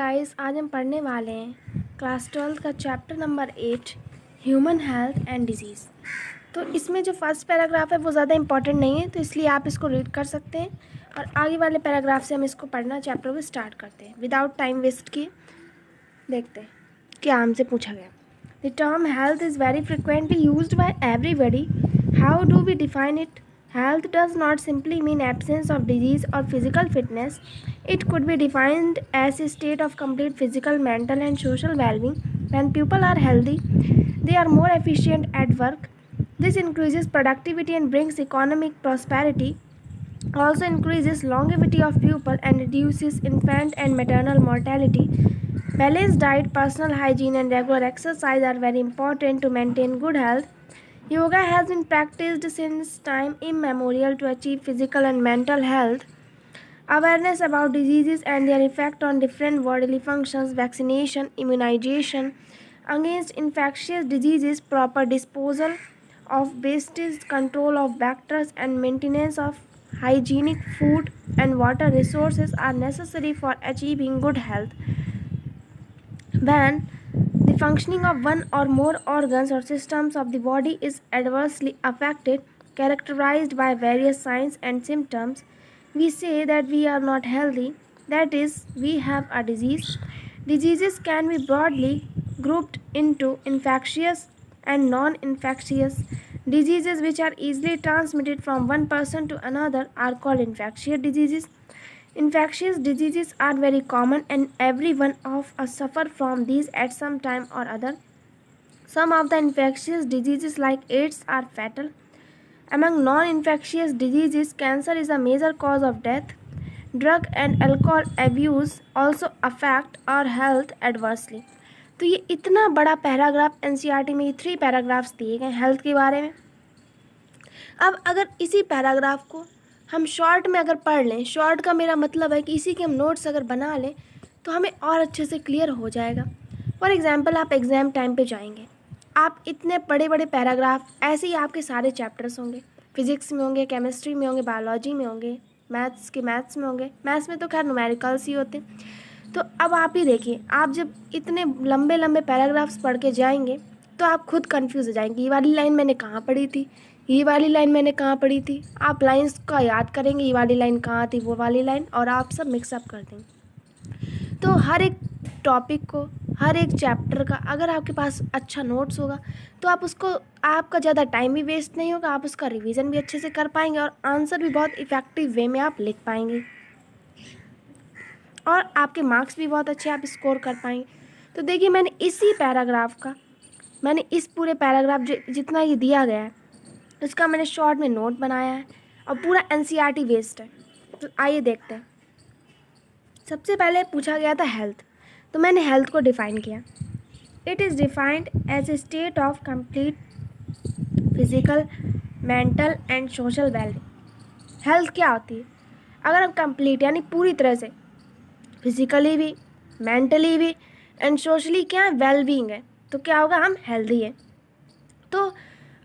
Guys, आज हम पढ़ने वाले हैं क्लास 12 का chapter number 8 human health and disease. तो इसमें जो फर्स्ट पैराग्राफ है वो ज़्यादा इंपॉर्टेंट नहीं है, तो इसलिए आप इसको रीड कर सकते हैं और आगे वाले पैराग्राफ से हम इसको पढ़ना चैप्टर को स्टार्ट करते हैं विदाउट टाइम वेस्ट किए। देखते हैं क्या हमसे पूछा गया। The term health is very frequently used by everybody. How do we define it? Health does not simply mean absence of disease or physical fitness. It could be defined as a state of complete physical, mental, and social well-being. When people are healthy, they are more efficient at work. This increases productivity and brings economic prosperity. Also increases longevity of people and reduces infant and maternal mortality. Balanced diet, personal hygiene, and regular exercise are very important to maintain good health. Yoga has been practiced since time immemorial to achieve physical and mental health. Awareness about diseases and their effect on different bodily functions, vaccination, immunization against infectious diseases, proper disposal of wastage, control of bacteria, and maintenance of hygienic food and water resources are necessary for achieving good health. When the functioning of one or more organs or systems of the body is adversely affected, characterized by various signs and symptoms, we say that we are not healthy, that is, we have a disease. Diseases can be broadly grouped into infectious and non-infectious. Diseases which are easily transmitted from one person to another are called infectious diseases. Infectious diseases are very common and every one of us suffer from these at some time or other. Some of the infectious diseases like AIDS are fatal. Among non-infectious diseases, cancer is a major cause of death. Drug and alcohol abuse also affect our health adversely. तो ये इतना बड़ा paragraph NCERT में 3 paragraphs दिए गए health के बारे में। अब अगर इसी पैराग्राफ को हम शॉर्ट में अगर पढ़ लें, शॉर्ट का मेरा मतलब है कि इसी के हम नोट्स अगर बना लें तो हमें और अच्छे से क्लियर हो जाएगा। फॉर एग्ज़ाम्पल, आप एग्ज़ाम टाइम पे जाएंगे, आप इतने बड़े बड़े पैराग्राफ, ऐसे ही आपके सारे चैप्टर्स होंगे, फिज़िक्स में होंगे, केमिस्ट्री में होंगे, बायोलॉजी में होंगे, मैथ्स में होंगे। मैथ्स में तो खैर न्यूमेरिकल्स ही होते हैं। तो अब आप ही देखिए, आप जब इतने लंबे लंबे पैराग्राफ्स पढ़ के जाएंगे तो आप खुद कन्फ्यूज़ हो जाएंगे, ये वाली लाइन मैंने कहाँ पढ़ी थी, ये वाली लाइन मैंने कहाँ पढ़ी थी। आप लाइंस का याद करेंगे, ये वाली लाइन कहाँ थी, वो वाली लाइन, और आप सब मिक्सअप कर देंगे। तो हर एक टॉपिक को, हर एक चैप्टर का अगर आपके पास अच्छा नोट्स होगा तो आप उसको, आपका ज़्यादा टाइम भी वेस्ट नहीं होगा, आप उसका रिवीजन भी अच्छे से कर पाएंगे और आंसर भी बहुत इफ़ेक्टिव वे में आप लिख पाएंगे और आपके मार्क्स भी बहुत अच्छे आप स्कोर कर पाएंगे। तो देखिए, मैंने इसी पैराग्राफ का, मैंने इस पूरे पैराग्राफ जितना ये दिया गया है उसका मैंने शॉर्ट में नोट बनाया है और पूरा एनसीईआरटी बेस्ड है। तो आइए देखते हैं। सबसे पहले पूछा गया था हेल्थ, तो मैंने हेल्थ को डिफ़ाइन किया। It is defined as a state of complete physical, mental and social wellbeing. Health क्या होती है? अगर हम कंप्लीट यानी पूरी तरह से फिजिकली भी, मेंटली भी एंड सोशली क्या है, वेलबींग है, तो क्या होगा, हम हेल्दी हैं। तो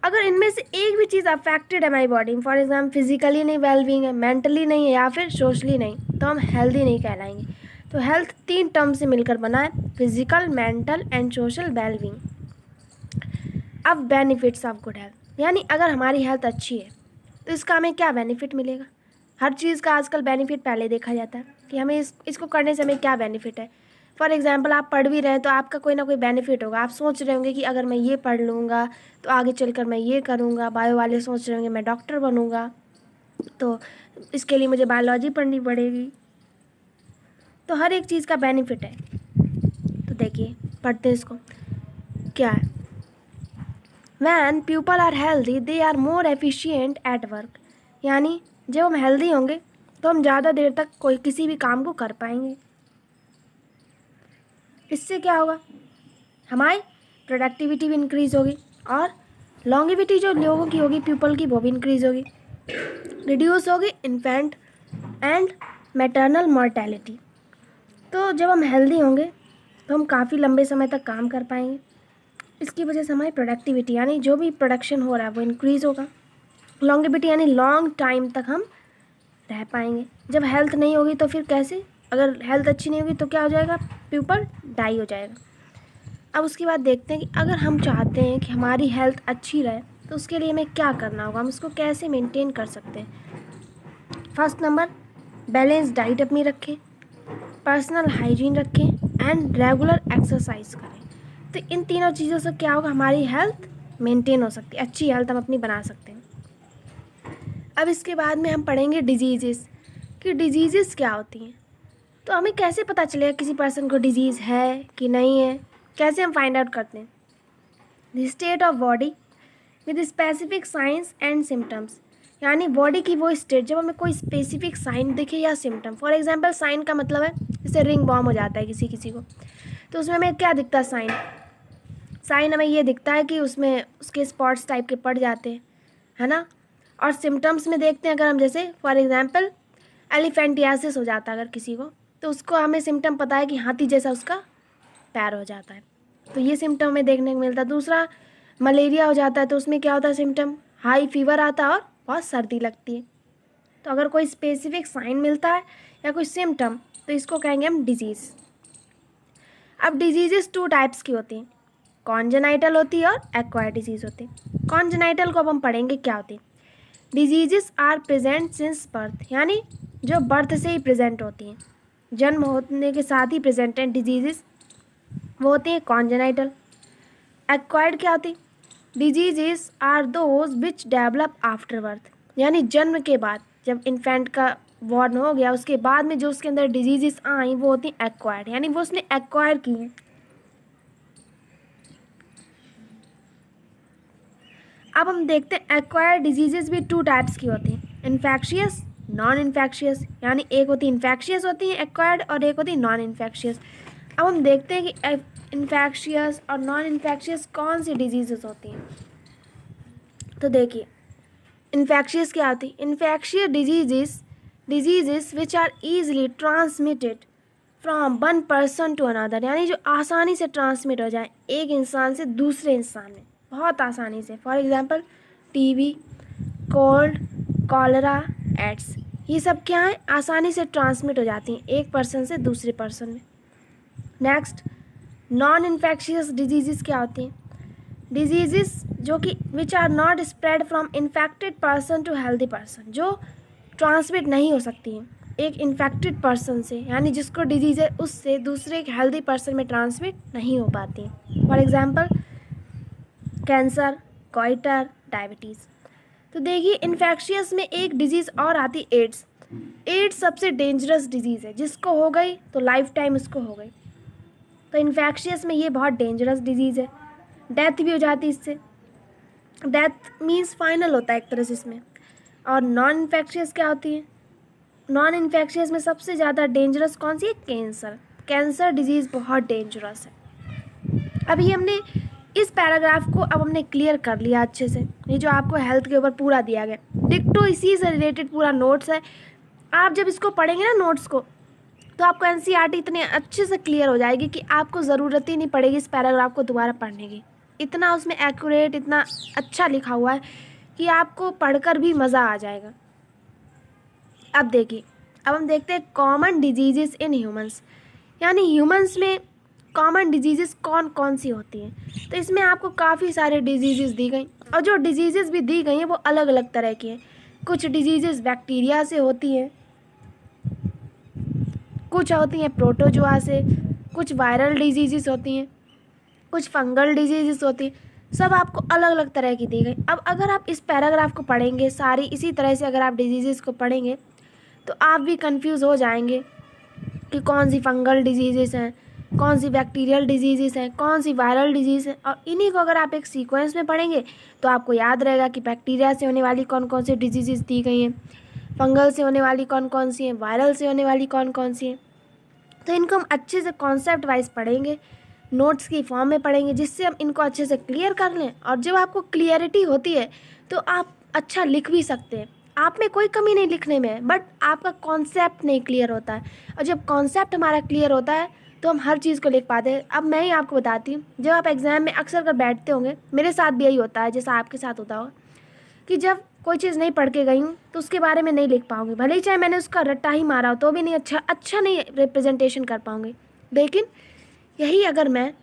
अगर इनमें से एक भी चीज़ अफेक्टेड है हमारी बॉडी में, फॉर एग्जाम्पल फिजिकली नहीं वेलबींग है, मेंटली नहीं है या फिर सोशली नहीं, तो हम हेल्दी नहीं कहलाएंगे। तो हेल्थ 3 टर्म से मिलकर बना है, physical, mental and social wellbeing. अब बेनिफिट्स ऑफ गुड हेल्थ, यानी अगर हमारी हेल्थ अच्छी है तो इसका हमें क्या बेनिफिट मिलेगा। हर चीज़ का आजकल बेनिफिट पहले देखा जाता है कि हमें इसको करने से हमें क्या बेनिफिट है। फॉर एग्ज़ाम्पल, आप पढ़ भी रहे हैं तो आपका कोई ना कोई बेनिफिट होगा। आप सोच रहे होंगे कि अगर मैं ये पढ़ लूँगा तो आगे चलकर मैं ये करूँगा। बायो वाले सोच रहे होंगे मैं डॉक्टर बनूँगा, तो इसके लिए मुझे बायोलॉजी पढ़नी पड़ेगी। तो हर एक चीज़ का बेनिफिट है। तो देखिए, पढ़ते हैं इसको। क्या है? When people are healthy they are more efficient at work. यानी जब हम हेल्दी होंगे तो हम ज़्यादा देर तक कोई किसी भी काम को कर पाएंगे। इससे क्या होगा, हमारी प्रोडक्टिविटी भी इंक्रीज़ होगी और लॉन्गेविटी जो लोगों की होगी, पीपल की, वो भी इंक्रीज़ होगी। रिड्यूस होगी इन्फेंट एंड मैटरनल मॉर्टेलिटी। तो जब हम हेल्दी होंगे तो हम काफ़ी लंबे समय तक काम कर पाएंगे। इसकी वजह से हमारी प्रोडक्टिविटी यानी जो भी प्रोडक्शन हो रहा है वो इंक्रीज़ होगा। लॉन्गेविटी यानी लॉन्ग टाइम तक हम रह पाएंगे। जब हेल्थ नहीं होगी तो फिर कैसे अगर हेल्थ अच्छी नहीं होगी तो क्या हो जाएगा, पीपल डाई हो जाएगा। अब उसके बाद देखते हैं कि अगर हम चाहते हैं कि हमारी हेल्थ अच्छी रहे तो उसके लिए हमें क्या करना होगा, हम इसको कैसे मेंटेन कर सकते हैं। फर्स्ट नंबर, बैलेंस डाइट अपनी रखें, पर्सनल हाइजीन रखें एंड रेगुलर एक्सरसाइज करें। तो इन तीनों चीज़ों से क्या होगा, हमारी हेल्थ मेंटेन हो सकती है, अच्छी हेल्थ हम अपनी बना सकते हैं। अब इसके बाद में हम पढ़ेंगे डिजीज़ कि डिजीज़ क्या होती हैं। तो हमें कैसे पता चलेगा किसी पर्सन को डिजीज़ है कि नहीं है, कैसे हम फाइंड आउट करते हैं। The state of body with specific science and symptoms, यानी बॉडी की वो स्टेट जब हमें कोई स्पेसिफिक साइन दिखे या सिम्टम। फॉर एग्जांपल साइन का मतलब है जैसे रिंग बॉम हो जाता है किसी किसी को, तो उसमें हमें क्या दिखता है, साइन हमें ये दिखता है कि उसमें उसके स्पॉट्स टाइप के पड़ जाते हैं, है ना। और सिम्टम्स में देखते हैं अगर हम, जैसे फॉर एग्जांपल एलिफेंटियासिस हो जाता है अगर किसी को, तो उसको हमें सिम्टम पता है कि हाथी जैसा उसका पैर हो जाता है, तो ये सिम्टम हमें देखने को मिलता है। दूसरा, मलेरिया हो जाता है तो उसमें क्या होता है सिम्टम, हाई फीवर आता है और बहुत सर्दी लगती है। तो अगर कोई स्पेसिफिक साइन मिलता है या कोई सिम्टम तो इसको कहेंगे हम डिजीज़। अब डिजीज़ 2 टाइप्स की होती हैं, कॉन्जेनाइटल होती है और एक्वायर्ड डिजीज़ होती है। कॉन्जेनाइटल को अब हम पढ़ेंगे क्या होती है। Diseases are present since birth, यानी जो बर्थ से ही प्रेजेंट होती हैं, जन्म होने के साथ ही प्रेजेंट हैं डिजीज़, वो होती हैं कॉन्जेनाइटल। एक्वायर्ड क्या होती, diseases are those which develop after birth, यानी जन्म के बाद जब इन्फेंट का बॉर्न हो गया उसके बाद में जो उसके अंदर डिजीज़ आई वो होती हैं एक्वायर्ड, यानी वो उसने एक्वायर की हैं। अब हम देखते हैं एक्वायर्ड डिजीज़ भी 2 टाइप्स की होती हैं, इन्फेक्शियस, नॉन इन्फेक्शियस, यानी एक होती इन्फेक्शियस होती है एक्वायर्ड और एक होती नॉन इन्फेक्शियस। अब हम देखते हैं कि इन्फेक्शियस और नॉन इन्फेक्शियस कौन सी डिजीज़ होती हैं। तो देखिए, इन्फेक्शियस क्या होती है, infectious diseases which are easily transmitted from one person to another, यानी जो आसानी से ट्रांसमिट हो जाए एक इंसान से दूसरे इंसान में बहुत आसानी से। For example TB, cold, cholera, AIDS, ये सब क्या है, आसानी से ट्रांसमिट हो जाती हैं एक पर्सन से दूसरे पर्सन में। नेक्स्ट, नॉन इन्फेक्शियस डिजीज़ क्या होती हैं, डिजीज़ जो कि which are not spread from infected person to healthy person, जो ट्रांसमिट नहीं हो सकती हैं एक इन्फेक्टेड पर्सन से, यानी जिसको डिजीज़ है उससे दूसरे एक हेल्दी पर्सन में ट्रांसमिट नहीं हो पाती। For example cancer, goitre, diabetes. तो देखिए इन्फेक्शियस में एक डिजीज़ और आती, एड्स। एड्स सबसे डेंजरस डिजीज़ है, जिसको हो गई तो लाइफ टाइम उसको हो गई। तो इन्फेक्शियस में ये बहुत डेंजरस डिजीज़ है, डेथ भी हो जाती है इससे, डेथ मीन्स फाइनल होता है एक तरह से इसमें। और नॉन इन्फेक्शियस क्या होती है, नॉन इन्फेक्शियस में सबसे ज़्यादा डेंजरस कौन सी है, कैंसर। कैंसर डिजीज़ बहुत डेंजरस है। अभी हमने इस पैराग्राफ को अब हमने क्लियर कर लिया अच्छे से, ये जो आपको हेल्थ के ऊपर पूरा दिया गया डिक्टो इसी से रिलेटेड पूरा नोट्स है। आप जब इसको पढ़ेंगे ना नोट्स को, तो आपको एनसीईआरटी इतने अच्छे से क्लियर हो जाएगी कि आपको ज़रूरत ही नहीं पड़ेगी इस पैराग्राफ को दोबारा पढ़ने की। इतना उसमें एक्यूरेट, इतना अच्छा लिखा हुआ है कि आपको पढ़कर भी मज़ा आ जाएगा। अब देखिए, अब हम देखते हैं कॉमन डिजीज़ इन ह्यूमंस, यानी ह्यूमंस में कॉमन डिजीज़ कौन कौन सी होती हैं। तो इसमें आपको काफ़ी सारे डिजीज़ दी गई, और जो डिजीज़ भी दी गई हैं वो अलग अलग तरह की हैं। कुछ डिजीज़ बैक्टीरिया से होती हैं, कुछ होती हैं प्रोटोजोआ से, कुछ वायरल डिजीज़ होती हैं, कुछ फंगल डिजीज़ होती हैं, सब आपको अलग अलग तरह की दी गई। अब अगर आप इस पैराग्राफ को पढ़ेंगे सारी इसी तरह से, अगर आप डिजीज़ को पढ़ेंगे तो आप भी कंफ्यूज हो जाएंगे कि कौन सी फंगल डिजीज़ हैं, कौन सी बैक्टीरियल डिजीज़ हैं, कौन सी वायरल डिजीज़ हैं। और इन्हीं को अगर आप एक सीक्वेंस में पढ़ेंगे तो आपको याद रहेगा कि बैक्टीरिया से होने वाली कौन कौन सी डिजीज़ दी गई हैं, फंगल से होने वाली कौन कौन सी हैं, वायरल से होने वाली कौन कौन सी हैं। तो इनको हम अच्छे से कॉन्सेप्ट वाइज पढ़ेंगे, नोट्स की फॉर्म में पढ़ेंगे, जिससे हम इनको अच्छे से क्लियर कर लें। और जब आपको क्लियरिटी होती है तो आप अच्छा लिख भी सकते हैं, आप में कोई कमी नहीं लिखने में, बट आपका कॉन्सेप्ट नहीं क्लियर होता है। और जब कॉन्सेप्ट हमारा क्लियर होता है तो हम हर चीज़ को लिख पाते हैं। अब मैं ही आपको बताती हूँ, जब आप एग्ज़ाम में अक्सर कर बैठते होंगे, मेरे साथ भी यही होता है जैसा आपके साथ होता होगा, कि जब कोई चीज़ नहीं पढ़ के गई हूँ तो उसके बारे में नहीं लिख पाऊँगी, भले ही चाहे मैंने उसका रट्टा ही मारा हो तो भी नहीं अच्छा नहीं रिप्रेजेंटेशन कर पाऊँगी। लेकिन यही अगर मैं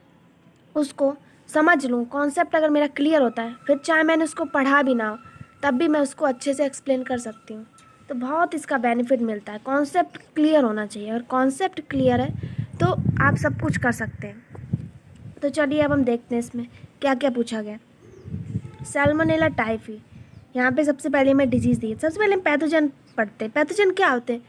उसको समझ लूँ, कॉन्सेप्ट अगर मेरा क्लियर होता है, फिर चाहे मैंने उसको पढ़ा भी ना हो तब भी मैं उसको अच्छे से एक्सप्लेन कर सकती हूँ। तो बहुत इसका बेनिफिट मिलता है। कॉन्सेप्ट क्लियर होना चाहिए, और कॉन्सेप्ट क्लियर है तो आप सब कुछ कर सकते हैं। तो चलिए अब हम देखते हैं इसमें क्या क्या पूछा गया। सैल्मोनेला टाइफी, यहाँ पे सबसे पहले मैं डिजीज़ दी। सबसे पहले हम पैथोजन पढ़ते हैं। पैथोजन क्या होते हैं?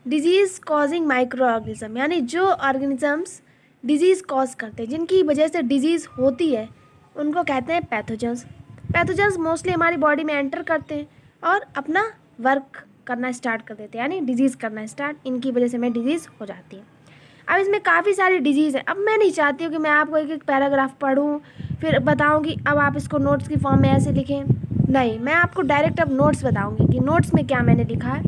डिजीज़ कॉजिंग माइक्रो ऑर्गेनिज्म, यानी जो ऑर्गेनिजम्स डिजीज़ कॉज करते हैं, जिनकी वजह से डिजीज़ होती है, उनको कहते हैं पैथोजन्स। पैथोजन्स मोस्टली हमारी बॉडी में एंटर करते हैं और अपना वर्क करना स्टार्ट कर देते हैं, यानी डिजीज़ करना स्टार्ट, इनकी वजह से हमें डिजीज़ हो जाती है। अब इसमें काफ़ी सारी डिजीज़ है। अब मैं नहीं चाहती हूँ कि मैं आपको एक एक पैराग्राफ पढ़ूँ फिर बताऊँ कि अब आप इसको नोट्स की फॉर्म में ऐसे लिखें। नहीं, मैं आपको डायरेक्ट अब नोट्स बताऊँगी कि नोट्स में क्या मैंने लिखा है,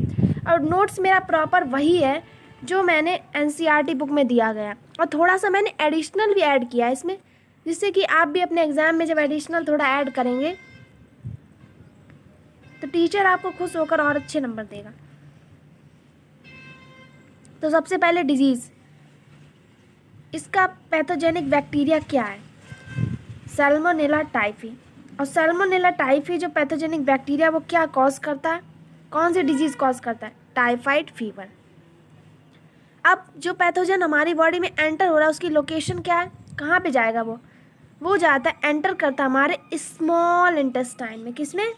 और नोट्स मेरा प्रॉपर वही है जो मैंने एनसीईआरटी बुक में दिया गया, और थोड़ा सा मैंने एडिशनल भी ऐड किया है इसमें, जिससे कि आप भी अपने एग्ज़ाम में जब एडिशनल थोड़ा ऐड करेंगे तो टीचर आपको खुश होकर और अच्छे नंबर देगा। तो सबसे पहले डिजीज़, इसका पैथोजेनिक बैक्टीरिया क्या है? Salmonella typhi. और सैल्मोनेला टाइफी जो पैथोजेनिक बैक्टीरिया वो क्या कॉज करता है, कौन सी डिजीज़ कॉज करता है? Typhoid fever. अब जो पैथोजन हमारी बॉडी में एंटर हो रहा है उसकी लोकेशन क्या है, कहाँ पे जाएगा? वो जाता है, एंटर करता है हमारे स्मॉल इंटेस्टाइन में। किसमें?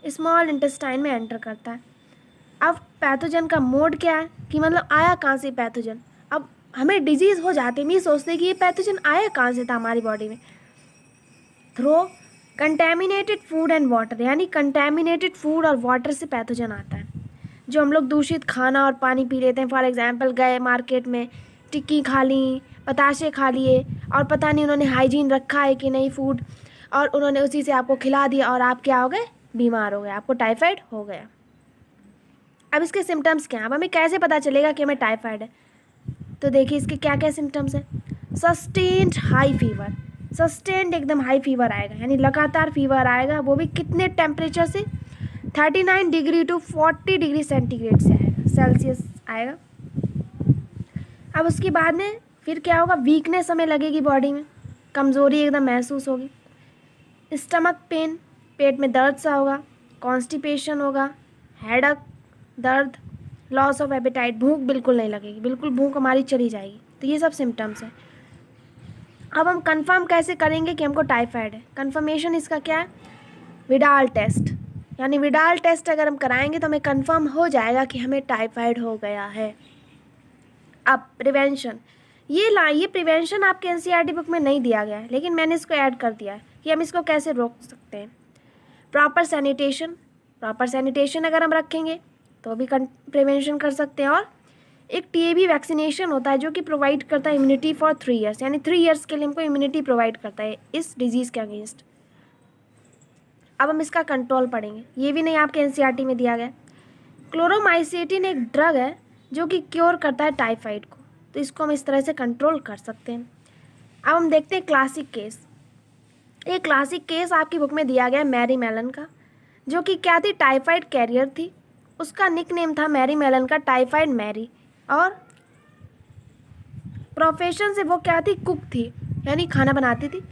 स्मॉल इंटेस्टाइन में एंटर करता है। अब पैथोजन का मोड क्या है कि मतलब आया कहाँ से पैथोजन? अब हमें डिजीज़ हो जाती है, नहीं सोचते कि ये पैथोजन आया कहाँ से था हमारी बॉडी में। Through contaminated food and water, यानी कंटेमिनेटेड फूड और वाटर से पैथोजन आता है। जो हम लोग दूषित खाना और पानी पी लेते हैं, फॉर एग्जांपल गए मार्केट में, टिक्की खा ली, बताशे खा लिए, और पता नहीं उन्होंने हाइजीन रखा है कि नहीं फूड, और उन्होंने उसी से आपको खिला दिया और आप क्या हो गए? बीमार हो गए, आपको टाइफाइड हो गया। अब इसके सिम्टम्स क्या हैं? अब हमें कैसे पता चलेगा कि हमें टाइफाइड है? तो देखिए इसके क्या क्या सिम्टम्स हैं। सस्टेन्ड हाई फीवर, सस्टेन्ड एकदम हाई फीवर आएगा, यानी लगातार फीवर आएगा, वो भी कितने टेम्परेचर से? 39 डिग्री टू 40 डिग्री सेंटीग्रेड से आएगा, सेल्सियस आएगा। अब उसके बाद में फिर क्या होगा? वीकनेस हमें लगेगी बॉडी में, कमज़ोरी एकदम महसूस होगी। स्टमक पेन, पेट में दर्द सा होगा। कॉन्स्टिपेशन होगा, हेडक, दर्द, लॉस ऑफ एपेटाइट, भूख बिल्कुल नहीं लगेगी, बिल्कुल भूख हमारी चली जाएगी। तो ये सब सिम्टम्स हैं। अब हम कंफर्म कैसे करेंगे कि हमको टाइफाइड है? कंफर्मेशन इसका क्या है? विडाल टेस्ट, यानी विडाल टेस्ट अगर हम कराएंगे तो हमें कंफर्म हो जाएगा कि हमें टाइफाइड हो गया है। अब प्रिवेंशन, ये प्रिवेंशन आपके एनसीईआरटी बुक में नहीं दिया गया है, लेकिन मैंने इसको ऐड कर दिया है कि हम इसको कैसे रोक सकते हैं। प्रॉपर सैनिटेशन अगर हम रखेंगे तो भी प्रिवेंशन कर सकते हैं। और एक टीबी वैक्सीनेशन होता है जो कि प्रोवाइड करता है इम्यूनिटी फॉर 3 ईयर्स, यानी 3 ईयर्स के लिए हमको इम्यूनिटी प्रोवाइड करता है इस डिजीज़ के अगेंस्ट। अब हम इसका कंट्रोल पढ़ेंगे, ये भी नहीं आपके एनसीईआरटी में दिया गया। क्लोरोमाइसिटिन एक ड्रग है जो कि क्योर करता है टाइफाइड को, तो इसको हम इस तरह से कंट्रोल कर सकते हैं। अब हम देखते हैं क्लासिक केस। एक क्लासिक केस आपकी बुक में दिया गया है मैरी मेलन का, जो कि क्या थी? टाइफाइड कैरियर थी। उसका निक नेम था मैरी मेलन का, टाइफाइड मैरी, और प्रोफेशन से वो क्या थी? कुक थी, यानी खाना बनाती थी,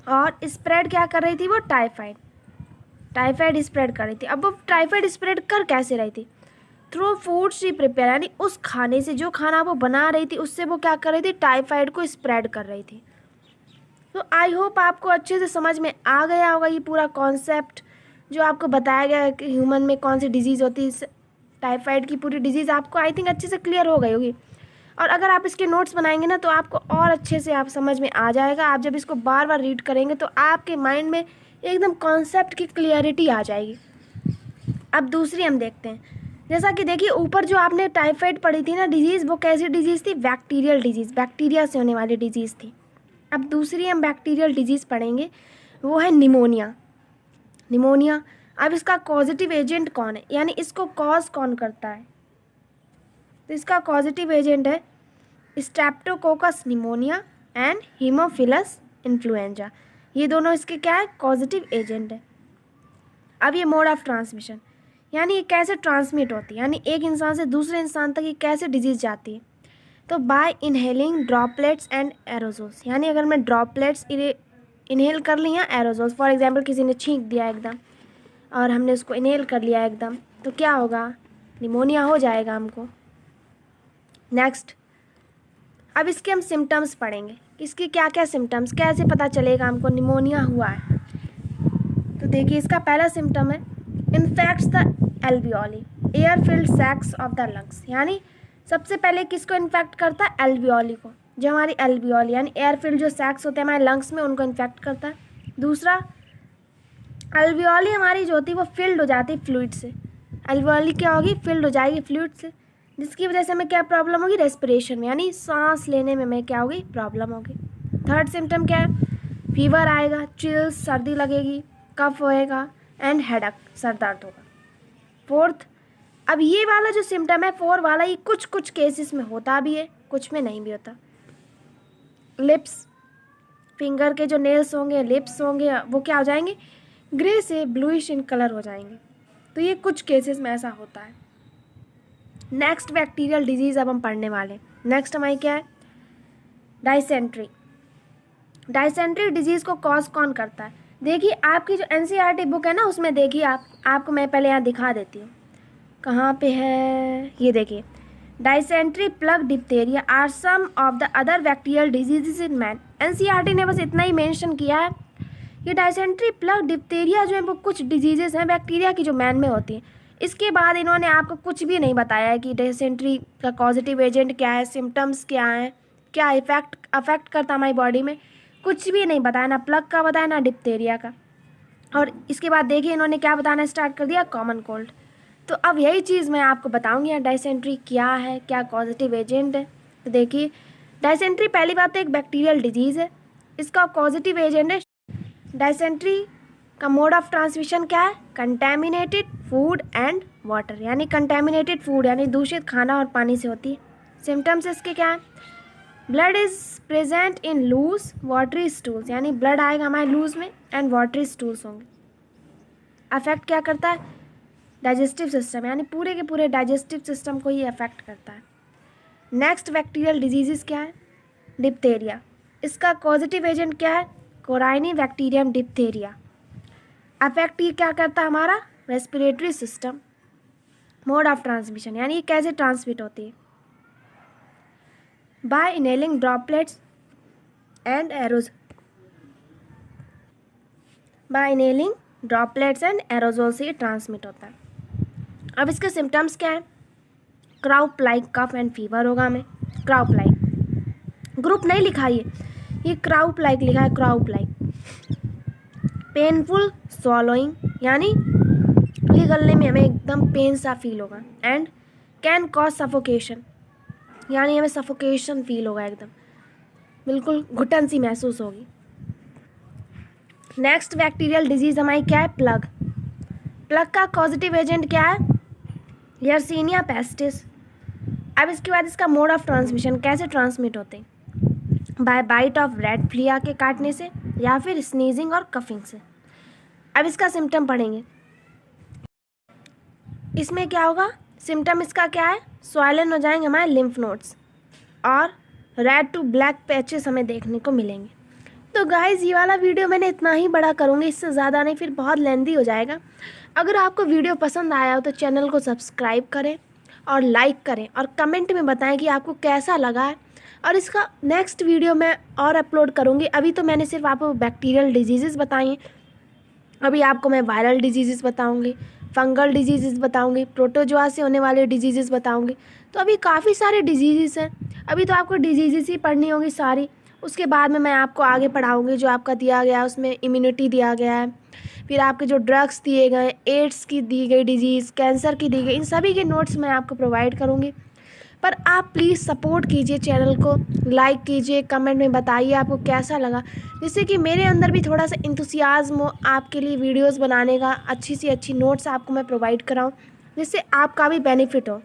और स्प्रेड क्या कर रही थी? वो टाइफाइड स्प्रेड कर रही थी। अब वो टाइफाइड स्प्रेड कर कैसे रही थी? थ्रू फूड शी प्रिपेयर, यानी उस खाने से, जो खाना वो बना रही थी उससे वो क्या कर रही थी? टाइफाइड को स्प्रेड कर रही थी। तो आई होप आपको अच्छे से समझ में आ गया होगा ये पूरा कॉन्सेप्ट जो आपको बताया गया है कि ह्यूमन में कौन सी डिजीज़ होती है। टाइफाइड की पूरी डिजीज़ आपको आई थिंक अच्छे से क्लियर हो गई होगी, और अगर आप इसके नोट्स बनाएंगे ना तो आपको और अच्छे से आप समझ में आ जाएगा। आप जब इसको बार बार रीड करेंगे तो आपके माइंड में एकदम कॉन्सेप्ट की क्लियरिटी आ जाएगी। अब दूसरी हम देखते हैं, जैसा कि देखिए ऊपर जो आपने टाइफाइड पढ़ी थी ना डिजीज़, वो कैसी डिजीज़ थी? बैक्टीरियल डिजीज़, बैक्टीरिया से होने वाली डिजीज़ थी। अब दूसरी हम बैक्टीरियल डिजीज़ पढ़ेंगे, वो है निमोनिया। अब इसका कॉजेटिव एजेंट कौन है, यानी इसको कॉज कौन करता है? तो इसका कॉजेटिव एजेंट है Streptococcus pneumonia and Haemophilus influenza. ये दोनों इसके क्या है? कॉजेटिव एजेंट है। अब ये मोड ऑफ ट्रांसमिशन, यानी ये कैसे ट्रांसमिट होती है, यानी एक इंसान से दूसरे इंसान तक ये कैसे डिजीज़ जाती है। तो bye inhaling droplets and aerosols, यानी अगर मैं ड्रॉपलेट्स इनहेल कर ली या एरोजोल्स, फॉर एग्जांपल किसी ने छींक दिया एकदम और हमने उसको इनहेल कर लिया एकदम, तो क्या होगा, निमोनिया हो जाएगा हमको। नेक्स्ट, अब इसके हम सिम्टम्स पढ़ेंगे, इसके क्या क्या सिम्टम्स, कैसे पता चलेगा हमको निमोनिया हुआ है। तो देखिए इसका पहला सिम्टम है infects the alveoli air filled sacs of the lungs, यानी सबसे पहले किसको इन्फेक्ट करता है, एल्वियोली को, जो हमारी एल्वियोली यानी एयर फिल्ड जो सैक्स होते हैं हमारे लंग्स में, उनको इन्फेक्ट करता है। दूसरा, एल्वियोली हमारी जो होती है वो फिल्ड हो जाती है फ्लूइड से, एल्वियोली क्या होगी, फिल्ड हो जाएगी फ्लूइड से, जिसकी वजह से हमें क्या प्रॉब्लम होगी, रेस्पिरेशन में, यानी सांस लेने में हमें क्या होगी, प्रॉब्लम होगी। थर्ड सिम्टम क्या है, फीवर आएगा, चिल्स, सर्दी लगेगी, कफ होएगा एंड हेडेक, सर दर्द होगा। फोर्थ, अब ये वाला जो सिम्टम है 4 वाला, ये कुछ कुछ केसेस में होता भी है, कुछ में नहीं भी होता। लिप्स, फिंगर के जो नेल्स होंगे, लिप्स होंगे, वो क्या हो जाएंगे, ग्रे से ब्लूइश इन कलर हो जाएंगे, तो ये कुछ केसेस में ऐसा होता है। नेक्स्ट बैक्टीरियल डिजीज़ अब हम पढ़ने वाले। नेक्स्ट हमारी क्या है, डायसेंट्री। डायसेंट्री डिजीज़ को कॉज कौन करता है, देखिए आपकी जो एनसीईआरटी बुक है ना, उसमें देखिए आपको मैं पहले यहाँ दिखा देती हूँ, कहाँ पे है, ये देखिए, dysentery, plague, diphtheria are some of the other bacterial diseases in man. NCERT ने बस इतना ही मेंशन किया है, ये डायसेंट्री, प्लग, डिप्थेरिया जो है वो कुछ डिजीजेस हैं बैक्टीरिया की जो मैन में होती हैं। इसके बाद इन्होंने आपको कुछ भी नहीं बताया है कि डायसेंट्री का कॉजेटिव एजेंट क्या है, सिम्टम्स क्या है, क्या अफेक्ट करता है हमारी बॉडी में, कुछ भी नहीं बताया, ना प्लग का बताया ना डिप्थेरिया का। और इसके बाद देखिए इन्होंने क्या बताना स्टार्ट कर दिया, कॉमन कोल्ड। तो अब यही चीज़ मैं आपको बताऊंगी यहाँ, डायसेंट्री क्या है, क्या कॉजेटिव एजेंट है। तो देखिए डायसेंट्री पहली बात तो एक बैक्टीरियल डिजीज़ है, इसका पॉजिटिव एजेंट है। डायसेंट्री का मोड ऑफ ट्रांसमिशन क्या है, कंटेमिनेटेड फूड एंड वाटर, यानी कंटेमिनेटेड फूड यानी दूषित खाना और पानी से होती है। सिम्टम्स इसके क्या है, blood is present in loose watery stools, यानी ब्लड आएगा हमारे लूज में एंड वाटरी स्टूल्स होंगे। अफेक्ट क्या करता है, डाइजेस्टिव सिस्टम, यानी पूरे के पूरे डाइजेस्टिव सिस्टम को ये अफेक्ट करता है। नेक्स्ट बैक्टीरियल डिजीज़ क्या है, डिप्थेरिया, इसका पॉजिटिव एजेंट क्या है, कोराइनी बैक्टीरियम डिप्थेरिया। अफेक्ट ये क्या करता है, हमारा respiratory system. Mode of transmission, यानी ये कैसे ट्रांसमिट होती है, bye inhaling droplets and arrows, bye inhaling droplets and aerosol से ये ट्रांसमिट होता है। अब इसके सिम्टम्स क्या है, croup like cough and fever होगा हमें, क्राउप लाइक, ग्रुप नहीं लिखा ये क्राउप लाइक लिखा है, क्राउप लाइक। पेनफुल स्वॉलोइंग, यानी गलने में हमें एकदम पेन सा फील होगा, एंड कैन कॉज सफोकेशन, यानी हमें सफोकेशन फील होगा, एकदम बिल्कुल घुटन सी महसूस होगी। नेक्स्ट बैक्टीरियल डिजीज़ हमारी क्या है, प्लग। प्लग का पॉजिटिव एजेंट क्या है, यर्सीनिया पेस्टिस। अब इसके बाद इसका मोड ऑफ ट्रांसमिशन, कैसे ट्रांसमिट होते हैं, by bite of rat flea के काटने से या फिर स्नीजिंग और कफिंग से। अब इसका सिम्टम पढ़ेंगे, इसमें क्या होगा, सिम्टम इसका क्या है, स्वॉलन हो जाएंगे हमारे लिम्फ नोड्स और रेड टू ब्लैक पैचेस हमें देखने को मिलेंगे। तो गाइज़ ये वाला वीडियो मैंने इतना ही बड़ा करूँगी, इससे ज़्यादा नहीं, फिर बहुत लेंदी हो जाएगा। अगर आपको वीडियो पसंद आया हो तो चैनल को सब्सक्राइब करें और लाइक करें और कमेंट में बताएं कि आपको कैसा लगा है, और इसका नेक्स्ट वीडियो मैं और अपलोड करूँगी। अभी तो मैंने सिर्फ आपको बैक्टीरियल डिजीज़ बताई हैं, अभी आपको मैं वायरल डिजीज़ बताऊँगी, फंगल डिजीज़ बताऊँगी, प्रोटोजोआ से होने वाले डिजीज़ बताऊँगी। तो अभी काफ़ी सारे डिजीज़ हैं, अभी तो आपको डिजीज़ ही पढ़नी होगी सारी, उसके बाद में मैं आपको आगे पढ़ाऊँगी जो आपका दिया गया है, उसमें इम्यूनिटी दिया गया है, फिर आपके जो ड्रग्स दिए गए, एड्स की दी गई डिजीज़, कैंसर की दी गई, इन सभी के नोट्स मैं आपको प्रोवाइड करूँगी। पर आप प्लीज़ सपोर्ट कीजिए चैनल को, लाइक कीजिए, कमेंट में बताइए आपको कैसा लगा, जिससे कि मेरे अंदर भी थोड़ा सा इंतुसियाज्म हो आपके लिए वीडियोस बनाने का, अच्छी सी अच्छी नोट्स आपको मैं प्रोवाइड कराऊं, जिससे आपका भी बेनिफिट हो।